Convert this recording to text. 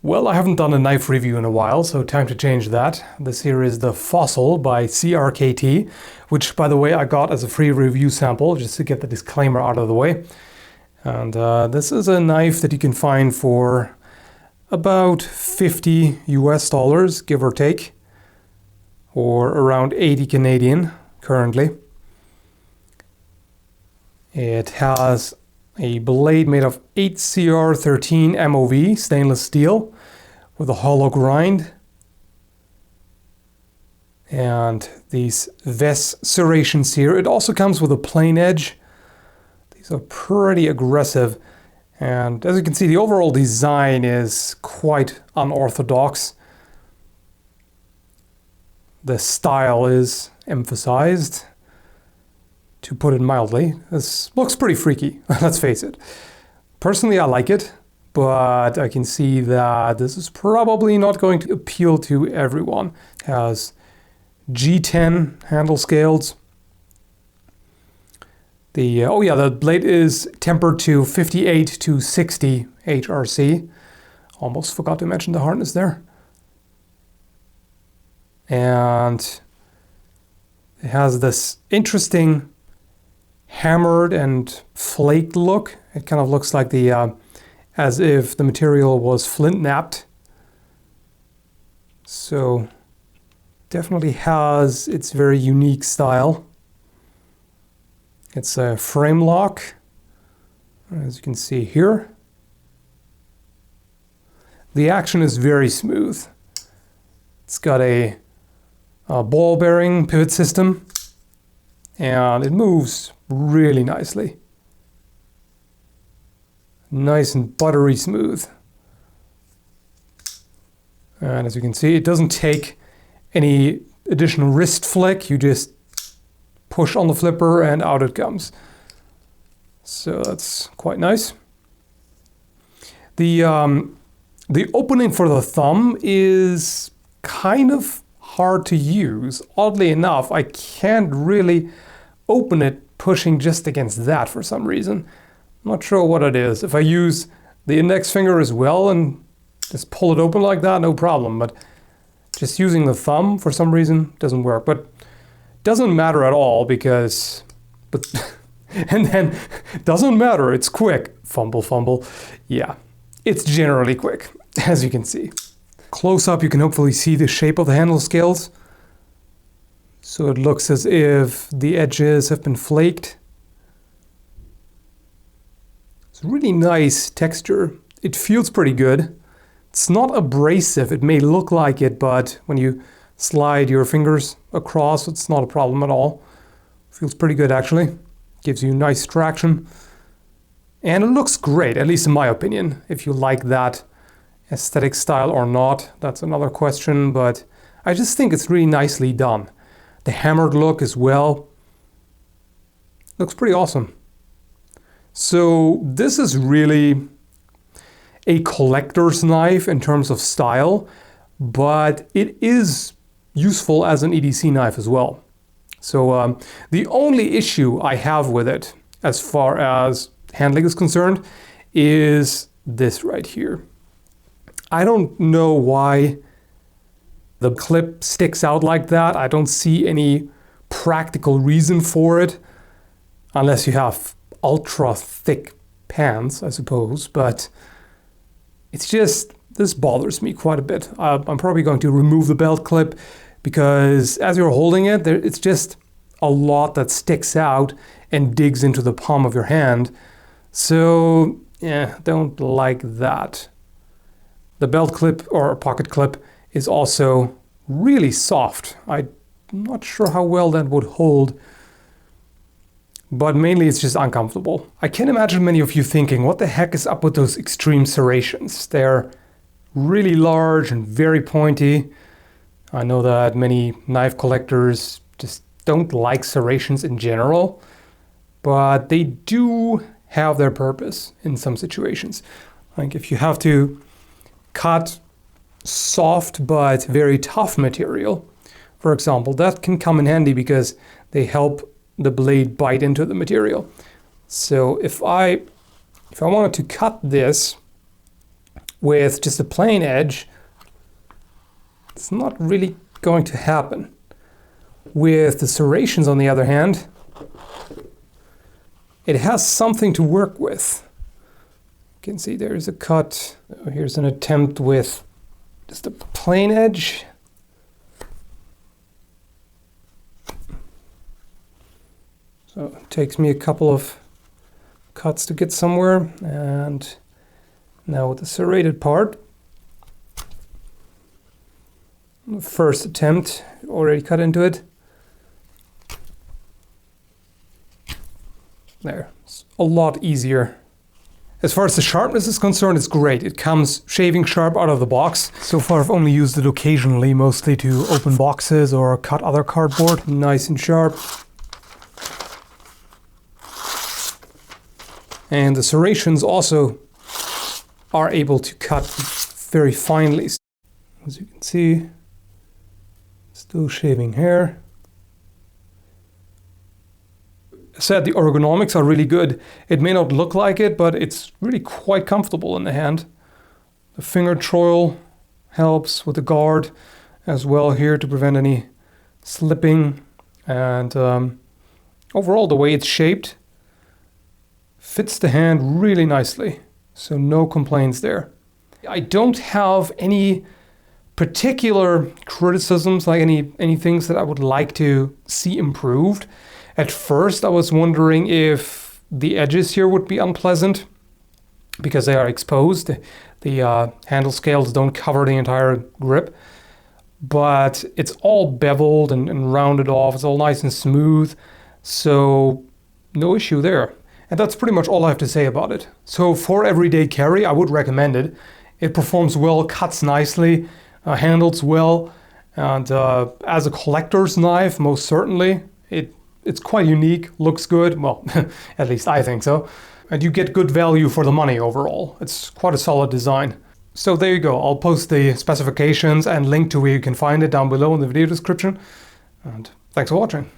Well, I haven't done a knife review in a while, so time to change that. This here is the Fossil by CRKT, which, by the way, I got as a free review sample, just to get the disclaimer out of the way. And this is a knife that you can find for about $50 US, give or take, or around 80 Canadian currently. It has a blade made of 8CR13 MOV stainless steel with a hollow grind, and these VES serrations here. It also comes with a plain edge. These are pretty aggressive, and as you can see, the overall design is quite unorthodox. The style is emphasized, to put it mildly. This looks pretty freaky, let's face it. Personally, I like it, but I can see that this is probably not going to appeal to everyone. It has G10 handle scales. The blade is tempered to 58 to 60 HRC. Almost forgot to mention the hardness there. And it has this interesting hammered and flaked look. It kind of looks like as if the material was flint knapped. So definitely has its very unique style. It's a frame lock, as you can see here. The action is very smooth. It's got a ball bearing pivot system, and it moves really nicely. Nice and buttery smooth. And as you can see, it doesn't take any additional wrist flick. You just push on the flipper and out it comes. So that's quite nice. The opening for the thumb is kind of hard to use. Oddly enough, I can't really open it pushing just against that for some reason. I'm not sure what it is. If I use the index finger as well and just pull it open like that, no problem. But just using the thumb for some reason doesn't work. But doesn't matter at all because, and then doesn't matter, it's quick. Fumble, fumble. Yeah, it's generally quick, as you can see. Close up, you can hopefully see the shape of the handle scales. So it looks as if the edges have been flaked. It's really nice texture. It feels pretty good. It's not abrasive. It may look like it, but when you slide your fingers across, it's not a problem at all. Feels pretty good actually. Gives you nice traction. And it looks great, at least in my opinion. If you like that aesthetic style or not, that's another question, but I just think it's really nicely done. The hammered look as well looks pretty awesome. So this is really a collector's knife in terms of style, but it is useful as an EDC knife as well. So the only issue I have with it, as far as handling is concerned, is this right here. I don't know why the clip sticks out like that. I don't see any practical reason for it, unless you have ultra thick pants, I suppose, but it's just, this bothers me quite a bit. I'm probably going to remove the belt clip because as you're holding it, it's just a lot that sticks out and digs into the palm of your hand. So yeah, don't like that. The belt clip or pocket clip is also really soft. I'm not sure how well that would hold, but mainly it's just uncomfortable. I can imagine many of you thinking, what the heck is up with those extreme serrations? They're really large and very pointy. I know that many knife collectors just don't like serrations in general, but they do have their purpose in some situations. Like if you have to cut soft but very tough material, for example, that can come in handy because they help the blade bite into the material. So if I wanted to cut this With just a plain edge, it's not really going to happen. With the serrations, on the other hand, it has something to work with. You can see there's a cut. Here's an attempt with just a plain edge. So it takes me a couple of cuts to get somewhere, and now with the serrated part, the first attempt, already cut into it. There, it's a lot easier. As far as the sharpness is concerned, it's great. It comes shaving sharp out of the box. So far I've only used it occasionally, mostly to open boxes or cut other cardboard. Nice and sharp. And the serrations also are able to cut very finely. As you can see, still shaving hair. I said the ergonomics are really good. It may not look like it, but it's really quite comfortable in the hand. The finger choil helps with the guard as well here to prevent any slipping. And overall, the way it's shaped fits the hand really nicely. So no complaints there. I don't have any particular criticisms, like any things that I would like to see improved. At first I was wondering if the edges here would be unpleasant because they are exposed. The handle scales don't cover the entire grip, but it's all beveled and rounded off. It's all nice and smooth, so no issue there. And that's pretty much all I have to say about it. So for everyday carry, I would recommend it. It performs well, cuts nicely, handles well, and as a collector's knife, most certainly, it's quite unique, looks good. Well, at least I think so. And you get good value for the money overall. It's quite a solid design. So there you go. I'll post the specifications and link to where you can find it down below in the video description. And thanks for watching.